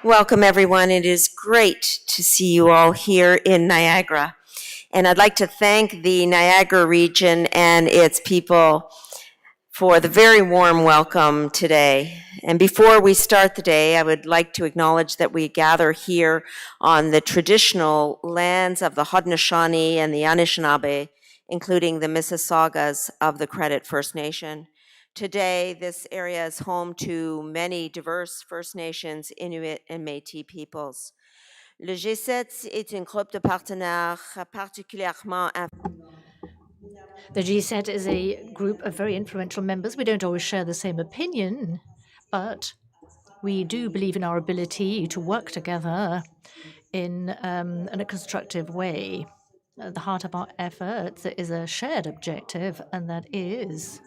Welcome, everyone. It is great to see you all here in Niagara. And I'd like to thank the Niagara region and its people for the very warm welcome today. And before we start the day, I would like to acknowledge that we gather here on the traditional lands of the Haudenosaunee and the Anishinaabe, including the Mississaugas of the Credit First Nation. Today, this area is home to many diverse First Nations, Inuit, and Métis peoples. Le G7 est un groupe de partenaires particulièrement The G7 is a group of very influential members. We don't always share the same opinion, but we do believe in our ability to work together in a constructive way. At the heart of our efforts is a shared objective, and that is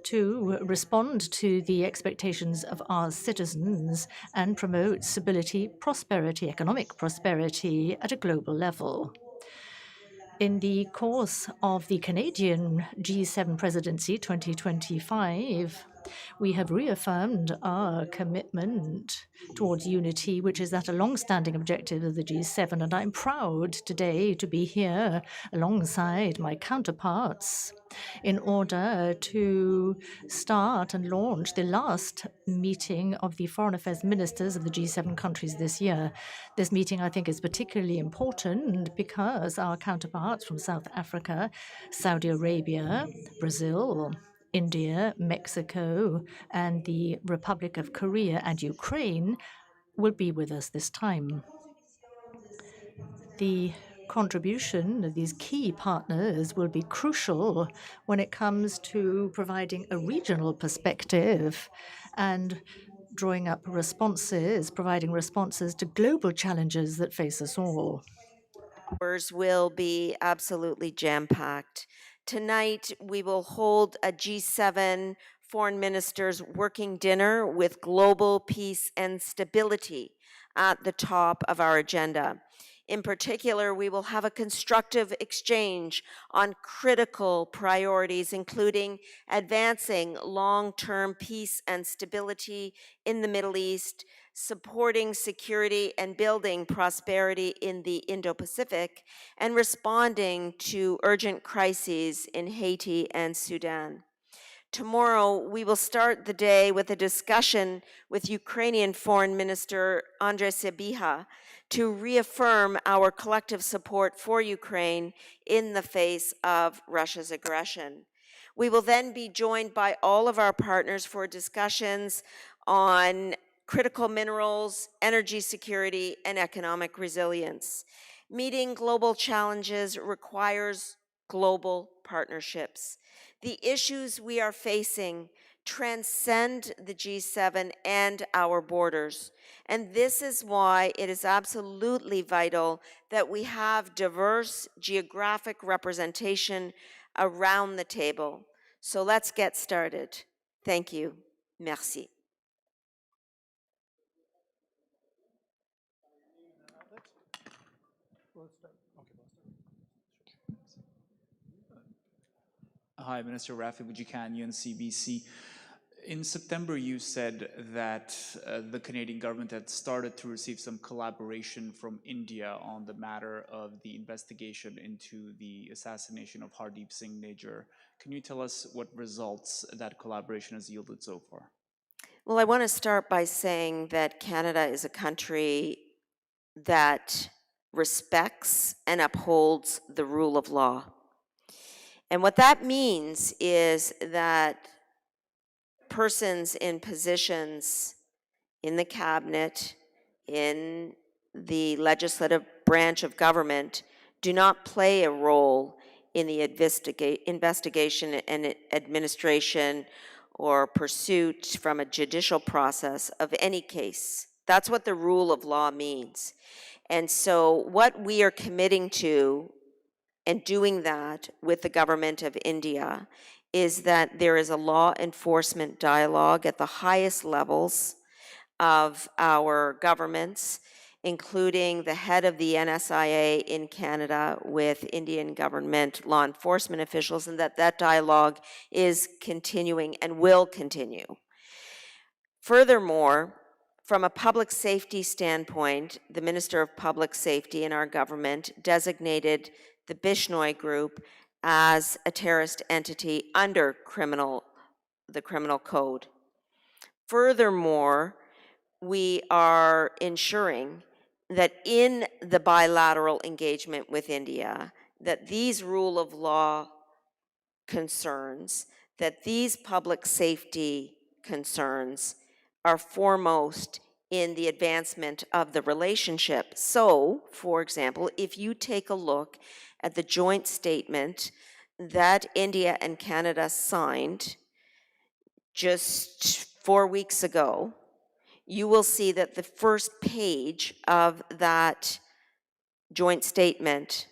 to respond to the expectations of our citizens and promote stability, prosperity, economic prosperity at a global level. In the course of the Canadian G7 presidency 2025, we have reaffirmed our commitment towards unity, which is that a long-standing objective of the G7. And I'm proud today to be here alongside my counterparts in order to start and launch the last meeting of the foreign affairs ministers of the G7 countries this year. This meeting, I think, is particularly important because our counterparts from South Africa, Saudi Arabia, Brazil, India, Mexico, and the Republic of Korea and Ukraine will be with us this time. The contribution of these key partners will be crucial when it comes to providing a regional perspective and drawing up responses, providing responses to global challenges that face us all. Will be absolutely jam-packed. Tonight, we will hold a G7 foreign ministers working dinner with global peace and stability at the top of our agenda. In particular, we will have a constructive exchange on critical priorities, including advancing long-term peace and stability in the Middle East, supporting security and building prosperity in the Indo-Pacific, and responding to urgent crises in Haiti and Sudan. Tomorrow, we will start the day with a discussion with Ukrainian Foreign Minister Andrei Sybiha to reaffirm our collective support for Ukraine in the face of Russia's aggression. We will then be joined by all of our partners for discussions on critical minerals, energy security, and economic resilience. Meeting global challenges requires global partnerships. The issues we are facing transcend the G7 and our borders. And this is why it is absolutely vital that we have diverse geographic representation around the table. So let's get started. Thank you. Merci. Hi, Minister Rafi Boudjikhan, UNCBC. In September, you said that the Canadian government had started to receive some collaboration from India on the matter of the investigation into the assassination of Hardeep Singh Nijjar. Can you tell us what results that collaboration has yielded so far? Well, I want to start by saying that Canada is a country that respects and upholds the rule of law. And what that means is that persons in positions in the cabinet, in the legislative branch of government, do not play a role in the investigation and administration or pursuit from a judicial process of any case. That's what the rule of law means. And so what we are committing to and doing that with the government of India is that there is a law enforcement dialogue at the highest levels of our governments, including the head of the NSIA in Canada with Indian government law enforcement officials, and that dialogue is continuing and will continue. Furthermore, From a public safety standpoint, the Minister of Public Safety in our government designated the Bishnoi Group as a terrorist entity under the criminal code. Furthermore, we are ensuring that in the bilateral engagement with India, that these rule of law concerns, that these public safety concerns are foremost in the advancement of the relationship. So, for example, if you take a look at the joint statement that India and Canada signed just 4 weeks ago, you will see that the first page of that joint statement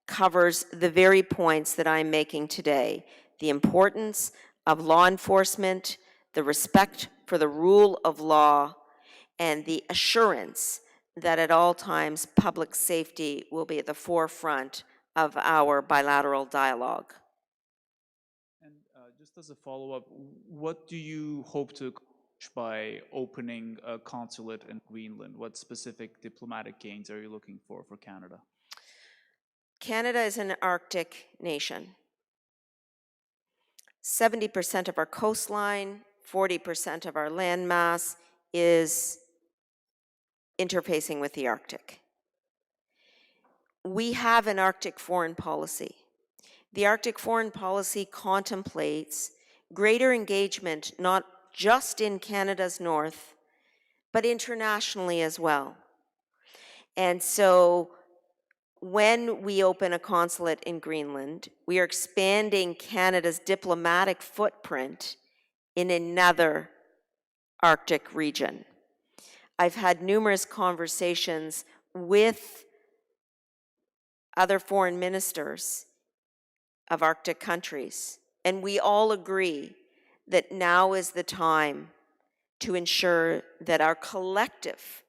covers the very points that I'm making today: the importance of law enforcement, the respect for the rule of law, and the assurance that at all times public safety will be at the forefront of our bilateral dialogue. And just as a follow-up, what do you hope to accomplish by opening a consulate in Greenland? What specific diplomatic gains are you looking for Canada? Canada is an Arctic nation. 70% of our coastline, 40% of our landmass is interfacing with the Arctic. We have an Arctic foreign policy. The Arctic foreign policy contemplates greater engagement not just in Canada's north, but internationally as well. And so when we open a consulate in Greenland, we are expanding Canada's diplomatic footprint in another Arctic region. I've had numerous conversations with other foreign ministers of Arctic countries, and we all agree that now is the time to ensure that our collective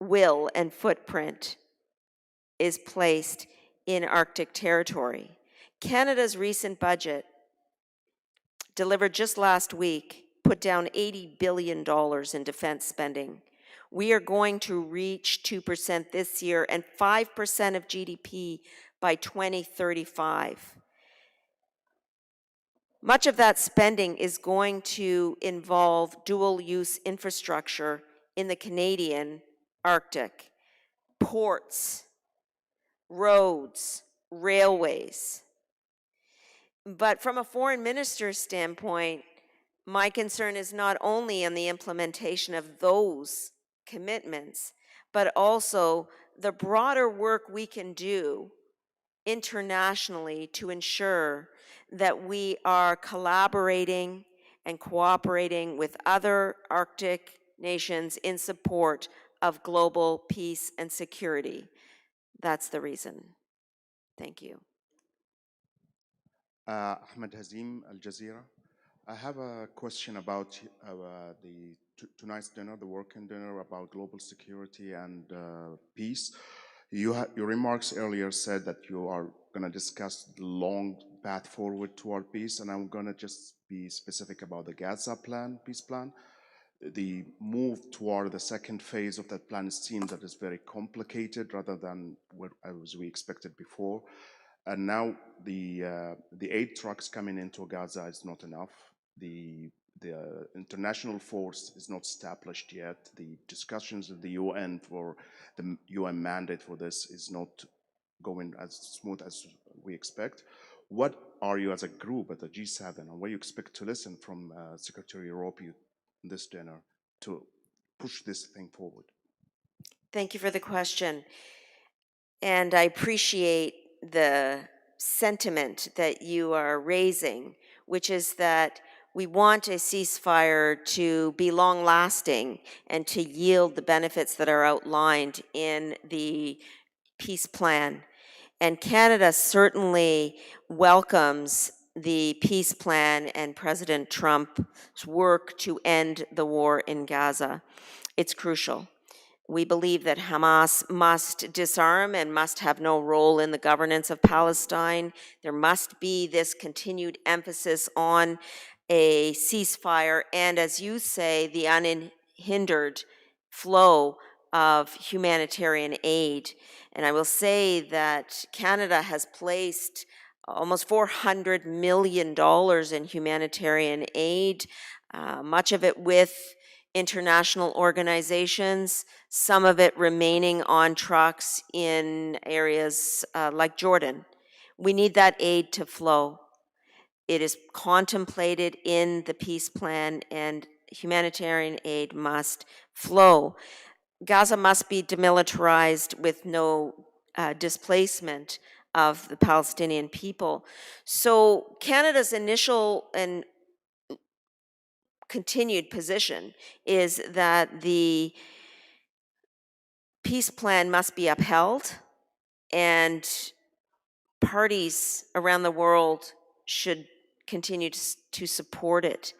will and footprint is placed in Arctic territory. Canada's recent budget, delivered just last week, put down $80 billion in defense spending. We are going to reach 2% this year and 5% of GDP by 2035. Much of that spending is going to involve dual-use infrastructure in the Canadian Arctic: ports, roads, railways. But from a foreign minister's standpoint, my concern is not only on the implementation of those commitments, but also the broader work we can do internationally to ensure that we are collaborating and cooperating with other Arctic nations in support of global peace and security. That's the reason. Thank you. Ahmed Hazim, Al Jazeera. I have a question about tonight's dinner, the working dinner about global security and peace. Your remarks earlier said that you are going to discuss the long path forward toward peace, and I'm going to just be specific about the Gaza plan, peace plan. The move toward the second phase of that plan seems that it's very complicated rather than what we expected before. And now the aid trucks coming into Gaza is not enough. The international force is not established yet. The discussions of the UN for the UN mandate for this is not going as smooth as we expect. What are you as a group at the G7, and what do you expect to listen from Secretary Europe in this dinner to push this thing forward? Thank you for the question. And I appreciate the sentiment that you are raising, which is that we want a ceasefire to be long-lasting and to yield the benefits that are outlined in the peace plan. And Canada certainly welcomes the peace plan and President Trump's work to end the war in Gaza. It's crucial. We believe that Hamas must disarm and must have no role in the governance of Palestine. There must be this continued emphasis on a ceasefire and, as you say, the unhindered flow of humanitarian aid. And I will say that Canada has placed almost $400 million in humanitarian aid, much of it with international organizations, some of it remaining on trucks in areas like Jordan. We need that aid to flow. It is contemplated in the peace plan, and humanitarian aid must flow. Gaza must be demilitarized with no displacement of the Palestinian people. So Canada's initial and continued position is that the peace plan must be upheld, and parties around the world should continue to support it.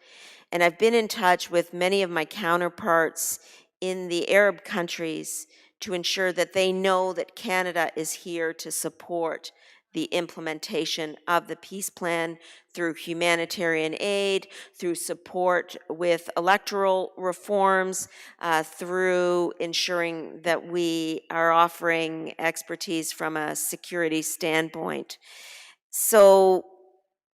And I've been in touch with many of my counterparts in the Arab countries to ensure that they know that Canada is here to support the implementation of the peace plan through humanitarian aid, through support with electoral reforms, through ensuring that we are offering expertise from a security standpoint. So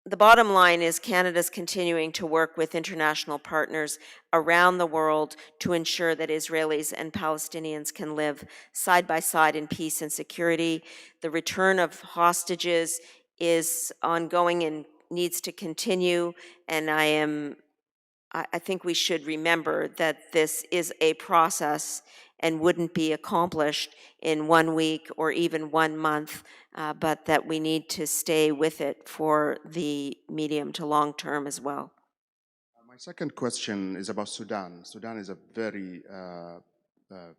the bottom line is Canada's continuing to work with international partners around the world to ensure that Israelis and Palestinians can live side by side in peace and security. The return of hostages is ongoing and needs to continue, and I think we should remember that this is a process and wouldn't be accomplished in 1 week or even 1 month, but that we need to stay with it for the medium to long term as well. My second question is about Sudan. Sudan is a very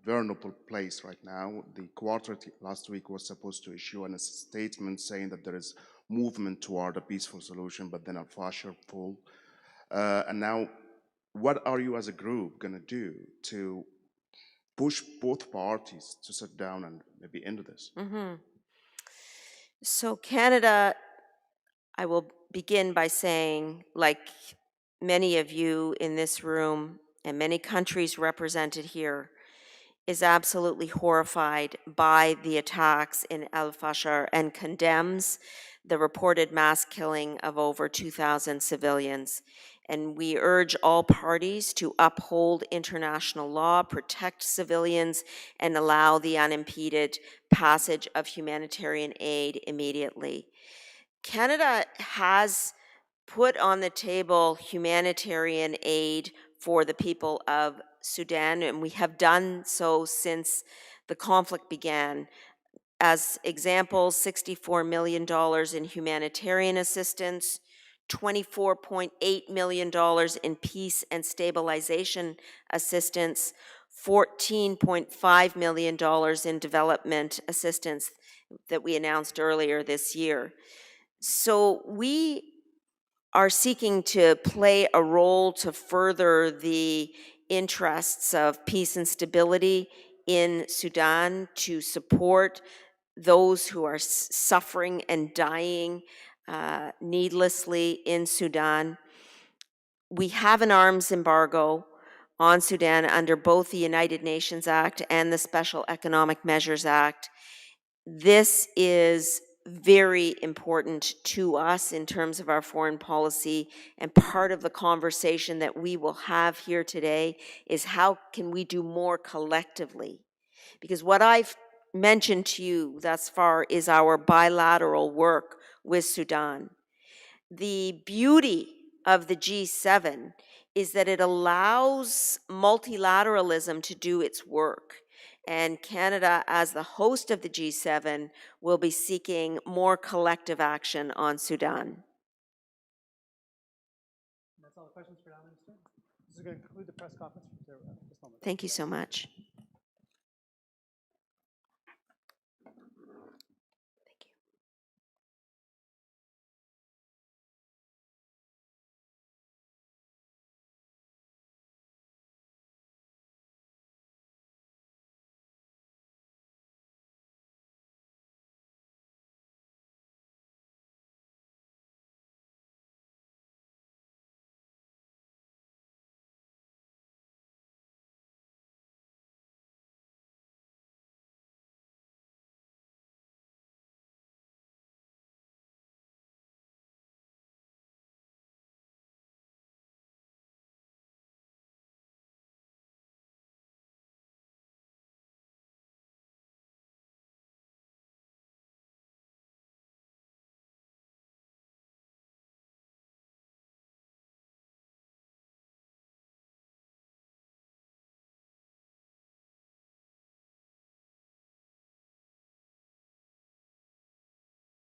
vulnerable place right now. The quartet last week was supposed to issue a statement saying that there is movement toward a peaceful solution, but then Al-Fashir pulled. And now, what are you as a group going to do to push both parties to sit down and maybe end this? So Canada, I will begin by saying, like many of you in this room and many countries represented here, is absolutely horrified by the attacks in Al Fashar and condemns the reported mass killing of over 2,000 civilians. And we urge all parties to uphold international law, protect civilians, and allow the unimpeded passage of humanitarian aid immediately. Canada has put on the table humanitarian aid for the people of Sudan, and we have done so since the conflict began. As examples, $64 million in humanitarian assistance, $24.8 million in peace and stabilization assistance, $14.5 million in development assistance that we announced earlier this year. So we are seeking to play a role to further the interests of peace and stability in Sudan, to support those who are suffering and dying needlessly in Sudan. We have an arms embargo on Sudan under both the United Nations Act and the Special Economic Measures Act. This is very important to us in terms of our foreign policy, and part of the conversation that we will have here today is how can we do more collectively? Because what I've mentioned to you thus far is our bilateral work with Sudan. The beauty of the G7 is that it allows multilateralism to do its work. And Canada, as the host of the G7, will be seeking more collective action on Sudan. That's all the questions for now, Minister. This is going to conclude the press conference for this moment. Thank you so much.